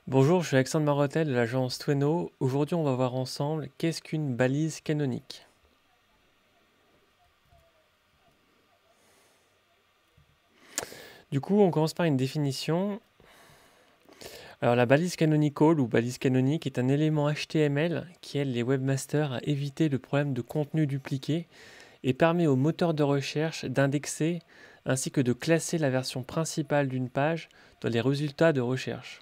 Bonjour, je suis Alexandre Marotel de l'agence Tweno. Aujourd'hui, on va voir ensemble qu'est-ce qu'une balise canonique. Du coup, on commence par une définition. Alors, la balise canonical ou balise canonique est un élément HTML qui aide les webmasters à éviter le problème de contenu dupliqué et permet aux moteurs de recherche d'indexer ainsi que de classer la version principale d'une page dans les résultats de recherche.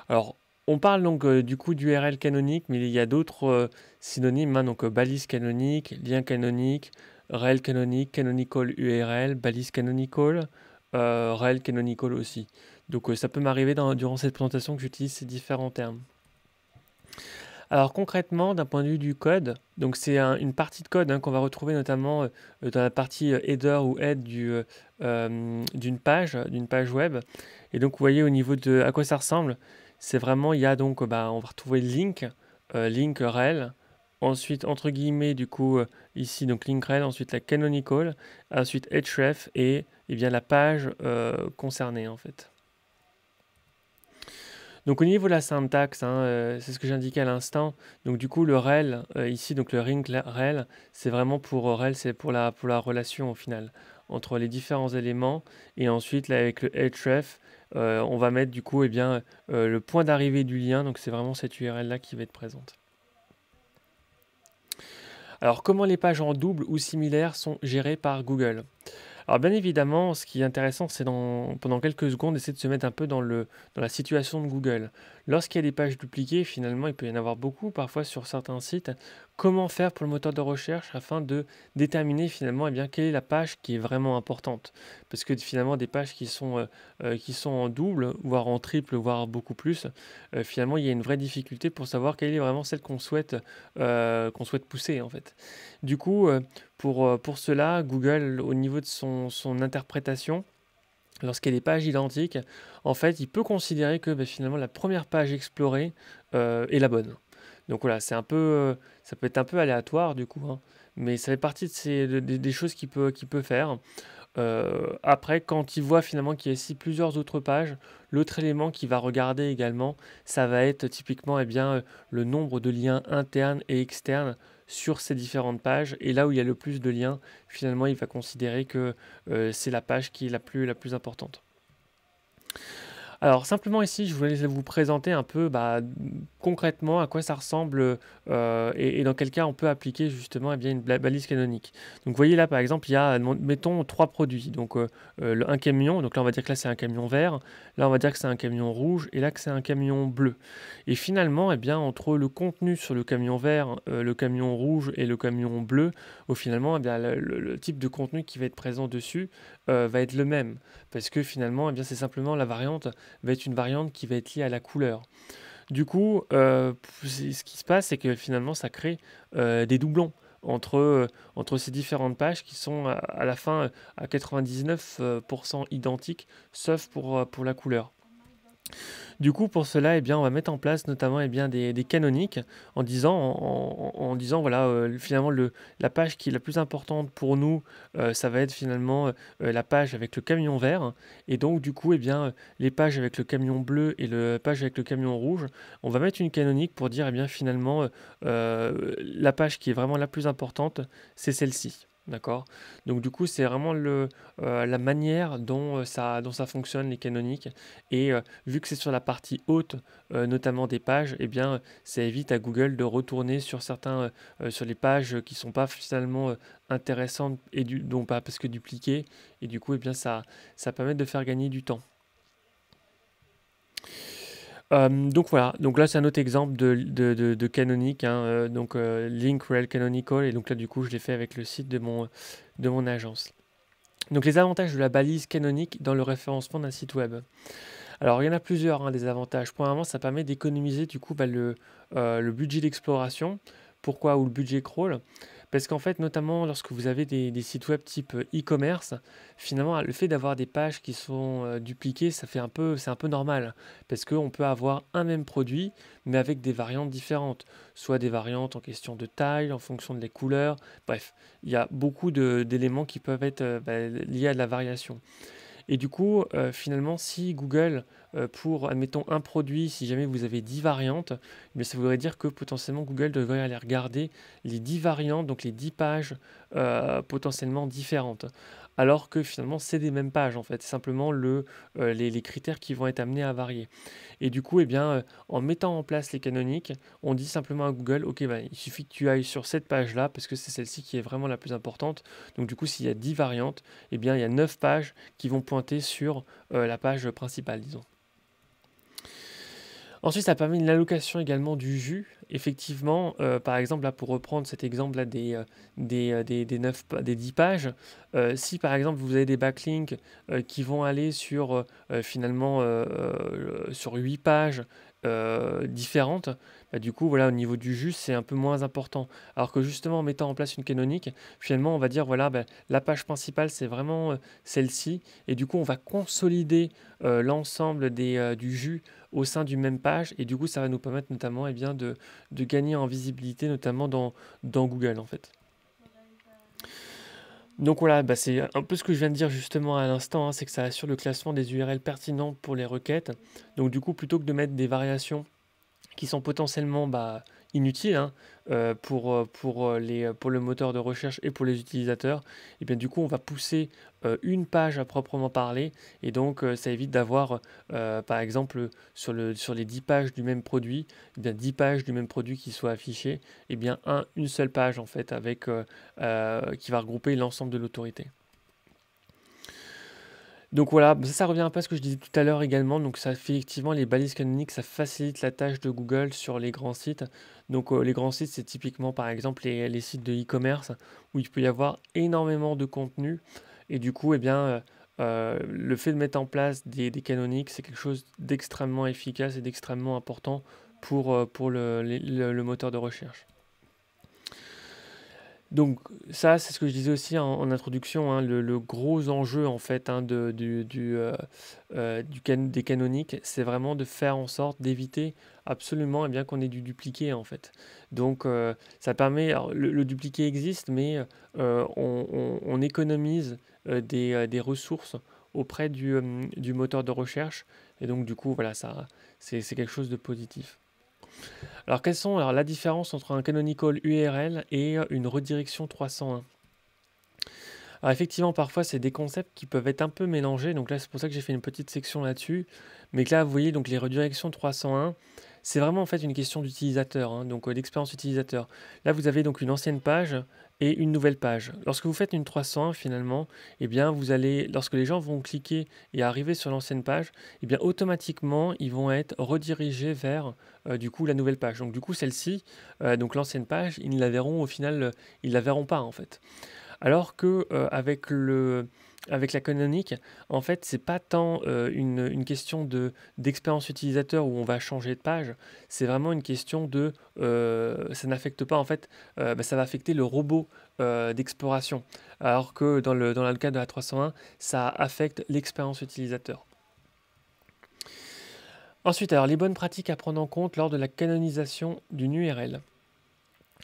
Alors, on parle donc du coup d'URL canonique, mais il y a d'autres synonymes, hein, donc balise canonique, lien canonique, rel canonique, canonical URL, balise canonical, rel canonical aussi. Donc ça peut m'arriver durant cette présentation que j'utilise ces différents termes. Alors concrètement, d'un point de vue du code, donc c'est une partie de code, hein, qu'on va retrouver notamment dans la partie header ou head d'une page web. Et donc vous voyez au niveau de à quoi ça ressemble, c'est vraiment, il y a donc, on va retrouver link rel, ensuite entre guillemets du coup ici donc link rel, ensuite la canonical, ensuite href et bien la page concernée en fait. Donc au niveau de la syntaxe, hein, c'est ce que j'indiquais à l'instant. Donc du coup le rel ici, donc le ring rel, c'est vraiment pour rel, c'est pour la relation au final entre les différents éléments. Et ensuite là avec le href, on va mettre du coup le point d'arrivée du lien. Donc c'est vraiment cette URL là qui va être présente. Alors comment les pages en double ou similaires sont gérées par Google? Alors bien évidemment, ce qui est intéressant, c'est pendant quelques secondes, essayer de se mettre un peu dans la situation de Google. Lorsqu'il y a des pages dupliquées, finalement, il peut y en avoir beaucoup, parfois sur certains sites. Comment faire pour le moteur de recherche afin de déterminer finalement quelle est la page qui est vraiment importante? Parce que finalement, des pages qui sont en double, voire en triple, voire beaucoup plus, finalement, il y a une vraie difficulté pour savoir quelle est vraiment celle qu'on souhaite pousser en fait. Du coup, pour cela, Google, au niveau de son interprétation, lorsqu'il y a des pages identiques, en fait, il peut considérer que finalement la première page explorée est la bonne. Donc voilà, ça peut être un peu aléatoire du coup, hein, mais ça fait partie des choses qu'il peut faire. Après, quand il voit finalement qu'il y a ici plusieurs autres pages, l'autre élément qu'il va regarder également, ça va être typiquement le nombre de liens internes et externes sur ces différentes pages. Et là où il y a le plus de liens, finalement, il va considérer que c'est la page qui est la plus importante. Alors simplement ici, je voulais vous présenter un peu concrètement à quoi ça ressemble et dans quel cas on peut appliquer justement une balise canonique. Donc vous voyez là par exemple, il y a, mettons, trois produits. Donc un camion, donc là on va dire que là c'est un camion vert, là on va dire que c'est un camion rouge et là que c'est un camion bleu. Et finalement, entre le contenu sur le camion vert, le camion rouge et le camion bleu, finalement, le type de contenu qui va être présent dessus va être le même. Parce que finalement, c'est simplement la variante va être une variante qui va être liée à la couleur. Du coup, ce qui se passe, c'est que finalement, ça crée des doublons entre ces différentes pages qui sont à la fin à 99% identiques, sauf pour la couleur. Du coup, pour cela, on va mettre en place notamment des canoniques en disant voilà, finalement, la page qui est la plus importante pour nous, ça va être finalement la page avec le camion vert. Et donc, du coup, les pages avec le camion bleu et la page avec le camion rouge, on va mettre une canonique pour dire finalement, la page qui est vraiment la plus importante, c'est celle-ci. D'accord? Donc du coup, c'est vraiment la manière dont ça fonctionne, les canoniques. Et vu que c'est sur la partie haute, notamment des pages, ça évite à Google de retourner sur les pages qui sont pas finalement intéressantes et donc pas parce que dupliquées. Et du coup, ça permet de faire gagner du temps. Donc voilà, donc là c'est un autre exemple de canonique, hein, link rel canonical, et donc là du coup je l'ai fait avec le site de mon agence. Donc les avantages de la balise canonique dans le référencement d'un site web. Alors, il y en a plusieurs, hein, des avantages. Premièrement, ça permet d'économiser du coup le budget d'exploration. Pourquoi? Ou le budget crawl? Parce qu'en fait, notamment lorsque vous avez des sites web type e-commerce, finalement, le fait d'avoir des pages qui sont dupliquées, c'est un peu normal. Parce qu'on peut avoir un même produit, mais avec des variantes différentes. Soit des variantes en question de taille, en fonction de les couleurs. Bref, il y a beaucoup d'éléments qui peuvent être liés à de la variation. Et du coup, finalement, si Google, pour, admettons, un produit, si jamais vous avez 10 variantes, mais ça voudrait dire que potentiellement Google devrait aller regarder les 10 variantes, donc les 10 pages potentiellement différentes. Alors que finalement, c'est des mêmes pages en fait, c'est simplement les critères qui vont être amenés à varier. Et du coup, eh bien, en mettant en place les canoniques, on dit simplement à Google, ok, bah, il suffit que tu ailles sur cette page-là, parce que c'est celle-ci qui est vraiment la plus importante. Donc du coup, s'il y a 10 variantes, eh bien, il y a 9 pages qui vont pointer sur la page principale, disons. Ensuite, ça permet une allocation également du jus. Effectivement, par exemple, là, pour reprendre cet exemple là, des 10 pages, si par exemple vous avez des backlinks qui vont aller sur finalement sur 8 pages différentes, bah, du coup, voilà, au niveau du jus, c'est un peu moins important. Alors que justement, en mettant en place une canonique, finalement, on va dire, voilà, bah, la page principale, c'est vraiment celle-ci. Et du coup, on va consolider l'ensemble du jus au sein d'une même page et du coup ça va nous permettre notamment de gagner en visibilité notamment dans Google en fait. Donc voilà, bah, c'est un peu ce que je viens de dire justement à l'instant, hein, c'est que ça assure le classement des URL pertinentes pour les requêtes. Donc du coup plutôt que de mettre des variations qui sont potentiellement inutiles hein, pour le moteur de recherche et pour les utilisateurs, et bien du coup on va pousser une page à proprement parler et donc ça évite d'avoir par exemple sur les 10 pages du même produit, eh bien 10 pages du même produit qui soient affichées, et bien une seule page en fait avec qui va regrouper l'ensemble de l'autorité. Donc voilà, ça revient un peu à ce que je disais tout à l'heure également. Donc ça fait effectivement les balises canoniques, ça facilite la tâche de Google sur les grands sites. Donc les grands sites, c'est typiquement par exemple les sites de e-commerce où il peut y avoir énormément de contenu. Et du coup, eh bien, le fait de mettre en place des canoniques, c'est quelque chose d'extrêmement efficace et d'extrêmement important pour le moteur de recherche. Donc ça, c'est ce que je disais aussi en introduction, hein, le gros enjeu en fait hein, des canoniques, c'est vraiment de faire en sorte d'éviter absolument eh bien, qu'on ait du dupliqué en fait. Donc ça permet, alors, le dupliqué existe, mais on économise des ressources auprès du moteur de recherche, et donc du coup voilà, ça, c'est quelque chose de positif. Alors, quelles sont alors, la différence entre un canonical URL et une redirection 301? Alors, effectivement, parfois, c'est des concepts qui peuvent être un peu mélangés. Donc là, c'est pour ça que j'ai fait une petite section là-dessus. Mais que là, vous voyez, donc les redirections 301, c'est vraiment en fait une question d'utilisateur, hein, donc d'expérience utilisateur. Là, vous avez donc une ancienne page et une nouvelle page. Lorsque vous faites une 301, finalement, eh bien, vous allez, lorsque les gens vont cliquer et arriver sur l'ancienne page, eh bien, automatiquement, ils vont être redirigés vers du coup la nouvelle page. Donc du coup, celle-ci, donc l'ancienne page, ils ne la verront au final, ils la verront pas en fait. Alors que avec la canonique, en fait, c'est pas tant une question d'expérience utilisateur où on va changer de page, c'est vraiment une question ça n'affecte pas en fait, ça va affecter le robot d'exploration. Alors que dans le cas de la 301, ça affecte l'expérience utilisateur. Ensuite, alors les bonnes pratiques à prendre en compte lors de la canonisation d'une URL.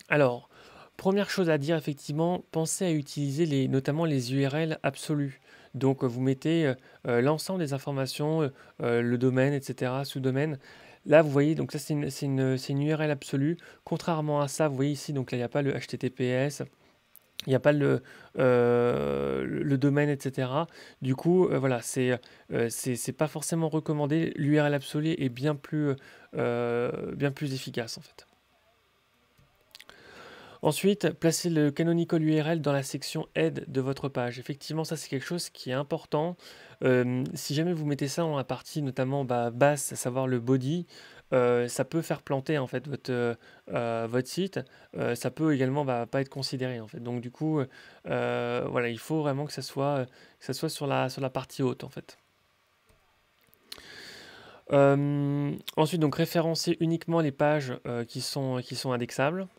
Alors, première chose à dire, effectivement, pensez à utiliser notamment les URL absolus. Donc, vous mettez l'ensemble des informations, le domaine, etc., sous-domaine. Là, vous voyez, donc ça, c'est une URL absolue. Contrairement à ça, vous voyez ici, donc là, il n'y a pas le HTTPS, il n'y a pas le domaine, etc. Du coup, voilà, c'est pas forcément recommandé. L'URL absolue est bien plus efficace, en fait. Ensuite, placez le canonical URL dans la section aide de votre page. Effectivement, ça c'est quelque chose qui est important. Si jamais vous mettez ça dans la partie notamment basse, à savoir le body, ça peut faire planter en fait votre site. Ça peut également pas être considéré en fait. Donc du coup, voilà, il faut vraiment que ça soit sur la partie haute en fait. Ensuite, donc référencer uniquement les pages qui sont indexables.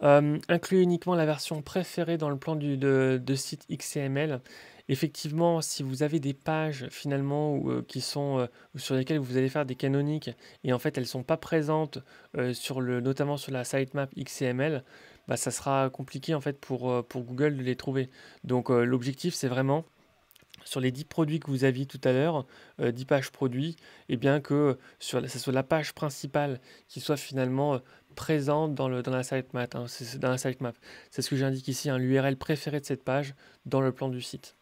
Incluez uniquement la version préférée dans le plan de site XML. Effectivement, si vous avez des pages finalement sur lesquelles vous allez faire des canoniques et en fait elles ne sont pas présentes notamment sur la sitemap XML, ça sera compliqué en fait pour Google de les trouver. Donc l'objectif c'est vraiment sur les 10 produits que vous aviez tout à l'heure, 10 pages produits, et bien que ça soit la page principale qui soit finalement présente dans la sitemap, hein, dans la sitemap. C'est ce que j'indique ici, hein, l'URL préférée de cette page dans le plan du site.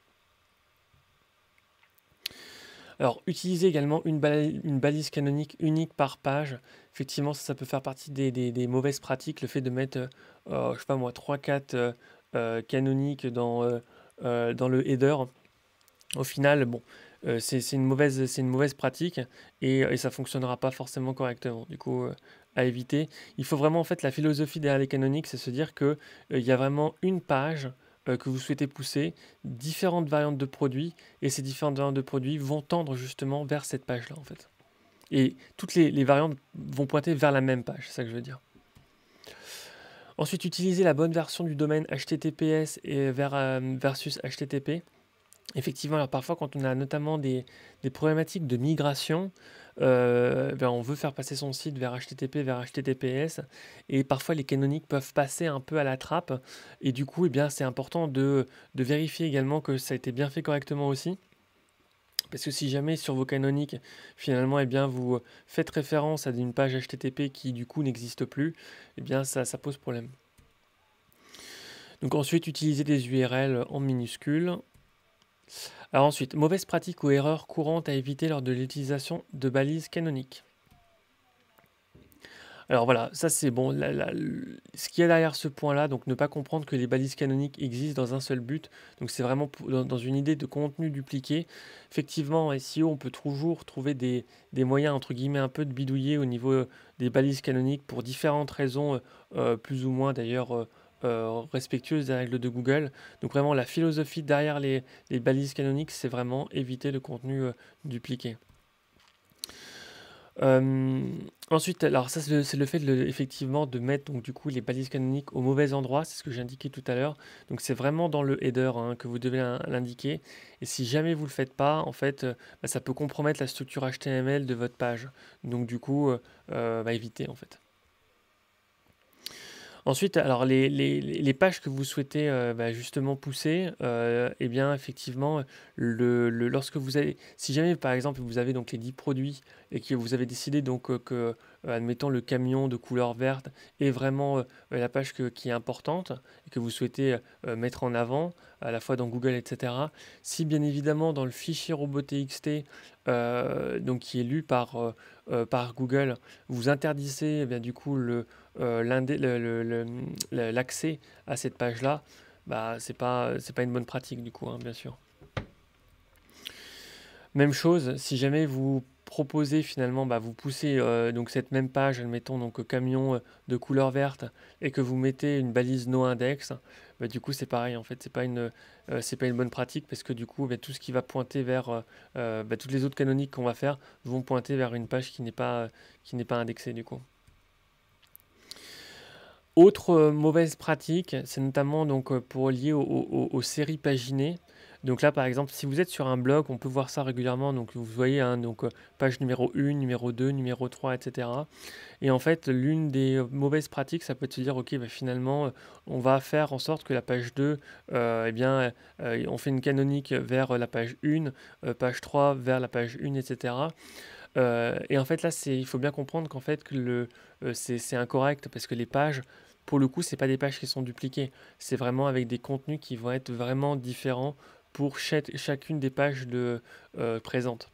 Alors, utilisez également une balise canonique unique par page. Effectivement, ça peut faire partie des mauvaises pratiques, le fait de mettre, je sais pas moi, 3-4 canoniques dans le header. Au final, bon, c'est une mauvaise pratique et ça fonctionnera pas forcément correctement. Du coup, à éviter. Il faut vraiment, en fait, la philosophie derrière les canoniques, c'est se dire que il y a vraiment une page que vous souhaitez pousser, différentes variantes de produits, et ces différentes variantes de produits vont tendre justement vers cette page-là, en fait. Et toutes les variantes vont pointer vers la même page, c'est ça que je veux dire. Ensuite, utilisez la bonne version du domaine HTTPS versus HTTP. Effectivement, alors parfois quand on a notamment des problématiques de migration, on veut faire passer son site vers HTTP, vers HTTPS, et parfois les canoniques peuvent passer un peu à la trappe, et du coup, c'est important de vérifier également que ça a été bien fait correctement aussi. Parce que si jamais sur vos canoniques, finalement, vous faites référence à une page HTTP qui du coup n'existe plus, ça pose problème. Donc ensuite, utilisez des URL en minuscules. Alors ensuite, mauvaise pratique ou erreur courante à éviter lors de l'utilisation de balises canoniques. Alors voilà, ça c'est bon. Ce qu'il y a derrière ce point-là, donc ne pas comprendre que les balises canoniques existent dans un seul but. Donc c'est vraiment dans une idée de contenu dupliqué. Effectivement, en SEO, on peut toujours trouver des moyens, entre guillemets, un peu de bidouiller au niveau des balises canoniques pour différentes raisons, plus ou moins d'ailleurs respectueuses des règles de Google. Donc vraiment, la philosophie derrière les balises canoniques, c'est vraiment éviter le contenu dupliqué. Ensuite, alors ça c'est le fait effectivement de mettre donc du coup les balises canoniques au mauvais endroit, c'est ce que j'ai indiqué tout à l'heure. Donc c'est vraiment dans le header hein, que vous devez l'indiquer. Et si jamais vous le faites pas, en fait, ça peut compromettre la structure HTML de votre page. Donc du coup, évitez en fait. Ensuite, alors les pages que vous souhaitez justement pousser, effectivement, lorsque vous avez, si jamais par exemple vous avez donc les 10 produits et que vous avez décidé donc admettons le camion de couleur verte est vraiment la page qui est importante et que vous souhaitez mettre en avant à la fois dans Google, etc. Si bien évidemment dans le fichier robot.txt donc qui est lu par Google, vous interdisez du coup l'accès à cette page-là, c'est pas une bonne pratique du coup, hein, bien sûr. Même chose, si jamais vous proposez finalement, vous poussez donc cette même page, admettons donc camion de couleur verte, et que vous mettez une balise no index, du coup c'est pareil en fait, c'est pas une bonne pratique parce que du coup tout ce qui va pointer vers toutes les autres canoniques qu'on va faire vont pointer vers une page qui n'est pas indexée du coup. Autre mauvaise pratique, c'est notamment donc pour lier aux séries paginées. Donc là, par exemple, si vous êtes sur un blog, on peut voir ça régulièrement. Donc vous voyez, hein, page numéro 1, numéro 2, numéro 3, etc. Et en fait, l'une des mauvaises pratiques, ça peut être de se dire, ok, finalement, on va faire en sorte que la page 2, on fait une canonique vers la page 1, page 3 vers la page 1, etc. Et en fait, là, il faut bien comprendre qu'en fait, c'est incorrect parce que les pages, pour le coup, c'est pas des pages qui sont dupliquées. C'est vraiment avec des contenus qui vont être vraiment différents pour chacune des pages présentes.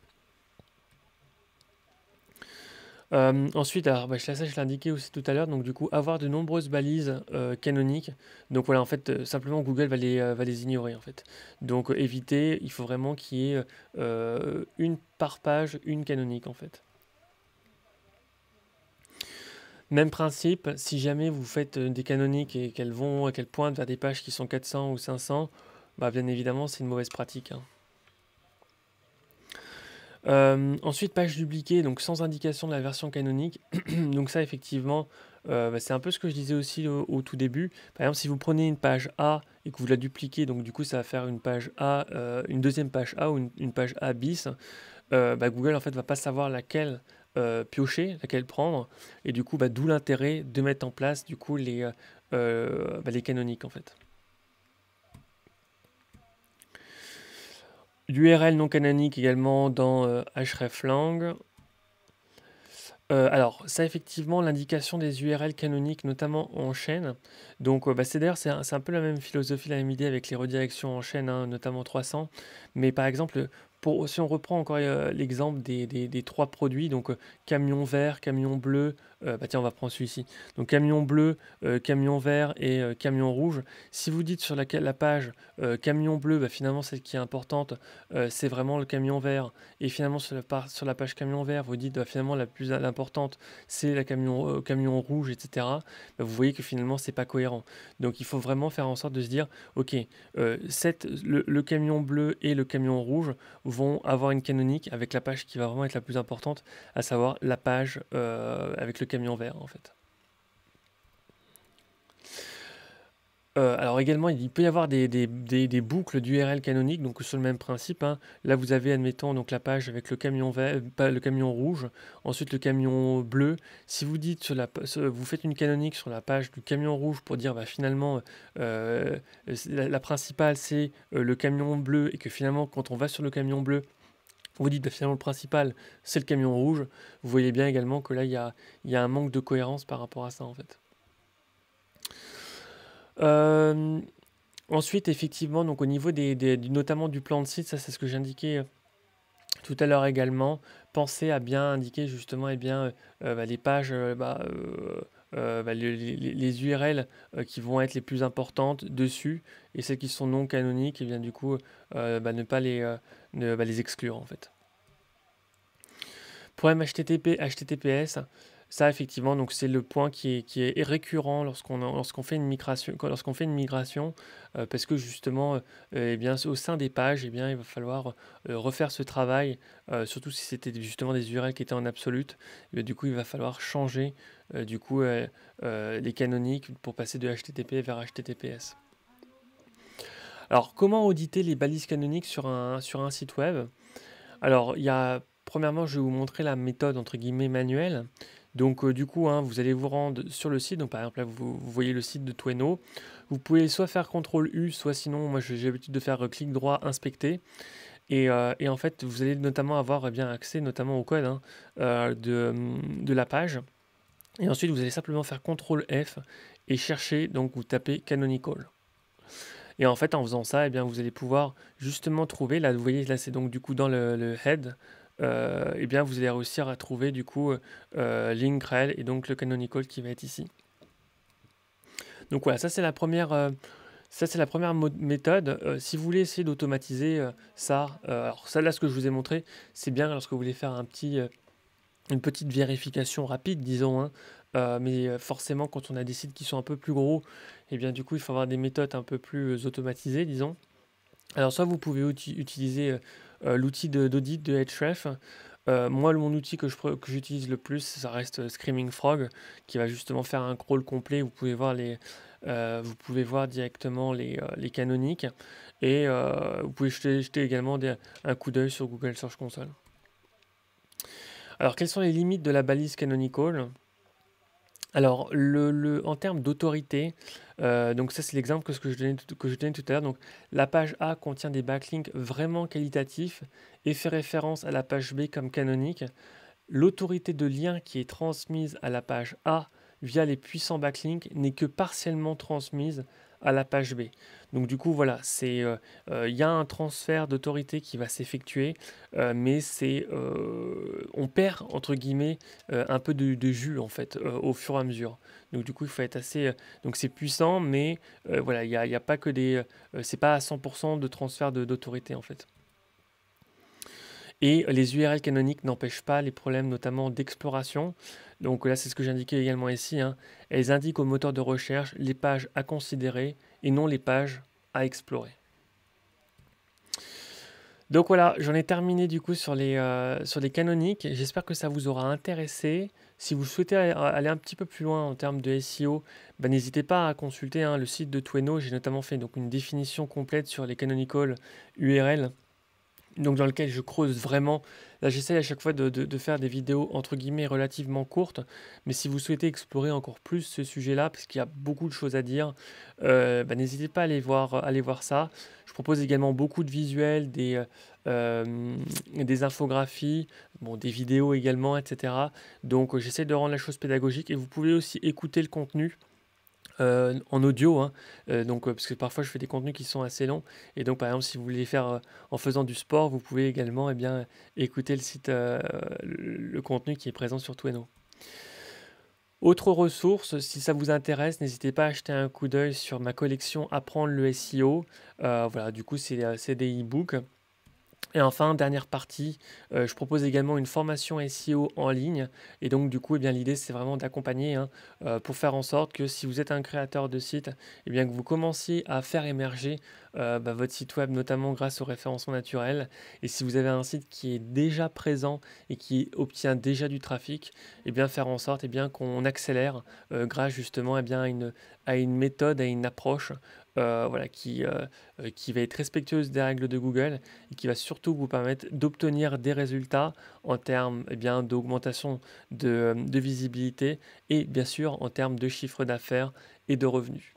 Ensuite, alors ça je l'ai indiqué aussi tout à l'heure, donc du coup avoir de nombreuses balises canoniques. Donc voilà, en fait, simplement Google va les ignorer en fait. Donc éviter, il faut vraiment qu'il y ait une par page, une canonique en fait. Même principe, si jamais vous faites des canoniques et qu'elles pointent vers des pages qui sont 400 ou 500, bien évidemment c'est une mauvaise pratique, hein. Ensuite, page dupliquée, donc sans indication de la version canonique. Donc ça, effectivement, c'est un peu ce que je disais aussi au tout début. Par exemple, si vous prenez une page A et que vous la dupliquez, donc du coup, ça va faire une page A, une deuxième page A ou une page A bis. Google en fait va pas savoir laquelle piocher, laquelle prendre, et du coup, d'où l'intérêt de mettre en place du coup les canoniques en fait. URL non canonique également dans hreflang. Alors, ça effectivement, l'indication des URL canoniques, notamment en chaîne. Donc, bah, c'est d'ailleurs, c'est un peu la même philosophie, la même idée avec les redirections en chaîne, hein, notamment 300. Mais par exemple, si on reprend encore l'exemple des trois produits, donc camion vert, camion bleu, bah tiens, on va prendre celui-ci. Donc, camion bleu, camion vert et camion rouge. Si vous dites sur la page camion bleu, bah, finalement, celle qui est importante, c'est vraiment le camion vert. Et finalement, sur la page camion vert, vous dites finalement la plus importante, c'est la camion rouge, etc. Bah, vous voyez que finalement, c'est pas cohérent. Donc, il faut vraiment faire en sorte de se dire, ok, le camion bleu et le camion rouge vont avoir une canonique avec la page qui va vraiment être la plus importante, à savoir la page avec le camion vert, en fait. Alors également, il peut y avoir des boucles d'URL canoniques, donc sur le même principe, hein. Là, vous avez, admettons, donc la page avec le camion vert, pas le camion rouge, ensuite le camion bleu. Si vous dites vous faites une canonique sur la page du camion rouge pour dire, bah, finalement, la principale c'est le camion bleu et que finalement, quand on va sur le camion bleu, vous dites, bah, finalement, le principal c'est le camion rouge. Vous voyez bien également que là, il y a un manque de cohérence par rapport à ça, en fait. Euh, Ensuite, effectivement, donc au niveau notamment du plan de site, ça c'est ce que j'indiquais tout à l'heure également, pensez à bien indiquer justement bah, les pages, bah, les URL qui vont être les plus importantes dessus, et celles qui sont non canoniques, et bien du coup bah, ne pas les exclure en fait. Problème HTTPS, ça effectivement, donc c'est le point qui est récurrent lorsqu'on fait une migration, parce que justement, eh bien, au sein des pages, eh bien, il va falloir refaire ce travail, surtout si c'était justement des URL qui étaient en absolute. Du coup, il va falloir changer les canoniques pour passer de HTTP vers HTTPS. Alors, comment auditer les balises canoniques sur un site web? Alors, premièrement, je vais vous montrer la méthode entre guillemets manuelle. Donc, du coup, hein, vous allez vous rendre sur le site. Donc, par exemple, là, vous voyez le site de Tweno. Vous pouvez soit faire CTRL U, soit sinon, moi, j'ai l'habitude de faire clic droit, inspecter. Et en fait, vous allez notamment avoir bien accès notamment au code, hein, de la page. Et ensuite, vous allez simplement faire CTRL F et chercher. Donc, vous tapez Canonical. Et en fait, en faisant ça, eh bien, vous allez pouvoir justement trouver, là, vous voyez, là, c'est donc du coup dans le head, eh bien, vous allez réussir à trouver du coup l'inkrel et donc le canonical qui va être ici. Donc voilà, ça c'est la première, méthode. Si vous voulez essayer d'automatiser ça, alors ça là, ce que je vous ai montré, c'est bien lorsque vous voulez faire une petite vérification rapide, disons, hein. Mais forcément, quand on a des sites qui sont un peu plus gros, et bien du coup, il faut avoir des méthodes un peu plus automatisées, disons. Alors, soit vous pouvez utiliser l'outil d'audit de Ahrefs. Moi, mon outil que j'utilise le plus, ça reste Screaming Frog, qui va justement faire un crawl complet. Vous pouvez voir directement les canoniques, et vous pouvez jeter également un coup d'œil sur Google Search Console. Alors, quelles sont les limites de la balise canonical? Alors, en termes d'autorité, donc ça c'est l'exemple que je donnais tout à l'heure. Donc, la page A contient des backlinks vraiment qualitatifs et fait référence à la page B comme canonique. L'autorité de lien qui est transmise à la page A via les puissants backlinks n'est que partiellement transmise à la page B. Donc du coup voilà, il y a un transfert d'autorité qui va s'effectuer, mais on perd entre guillemets un peu de jus en fait au fur et à mesure. Donc du coup il faut être assez, donc c'est puissant, mais voilà, il y a pas que c'est pas à 100% de transfert d'autorité en fait. Et les URL canoniques n'empêchent pas les problèmes notamment d'exploration. Donc là, c'est ce que j'indiquais également ici, hein. Elles indiquent au moteur de recherche les pages à considérer et non les pages à explorer. Donc voilà, j'en ai terminé du coup sur les canoniques. J'espère que ça vous aura intéressé. Si vous souhaitez aller un petit peu plus loin en termes de SEO, bah, n'hésitez pas à consulter, hein, le site de Tweno. J'ai notamment fait donc une définition complète sur les canonical URL, donc dans lequel je creuse vraiment. Là, j'essaie à chaque fois de faire des vidéos entre guillemets relativement courtes, mais si vous souhaitez explorer encore plus ce sujet-là, parce qu'il y a beaucoup de choses à dire, bah, n'hésitez pas à aller voir ça. Je propose également beaucoup de visuels, des infographies, bon, des vidéos également, etc. Donc j'essaie de rendre la chose pédagogique et vous pouvez aussi écouter le contenu en audio, hein. Parce que parfois je fais des contenus qui sont assez longs et donc par exemple si vous voulez faire en faisant du sport, vous pouvez également écouter le site, le contenu qui est présent sur Tweno. Autre ressource, si ça vous intéresse, n'hésitez pas à jeter un coup d'œil sur ma collection Apprendre le SEO. Voilà, du coup c'est des e-books. Et enfin, dernière partie, je propose également une formation SEO en ligne. Et donc, du coup, l'idée, c'est vraiment d'accompagner, hein, pour faire en sorte que si vous êtes un créateur de site, que vous commenciez à faire émerger votre site web, notamment grâce au référencement naturel. Et si vous avez un site qui est déjà présent et qui obtient déjà du trafic, faire en sorte qu'on accélère grâce justement à une méthode, à une approche qui va être respectueuse des règles de Google et qui va surtout vous permettre d'obtenir des résultats en termes d'augmentation de visibilité et bien sûr en termes de chiffre d'affaires et de revenus.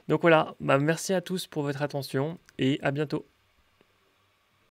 Donc voilà, merci à tous pour votre attention et à bientôt.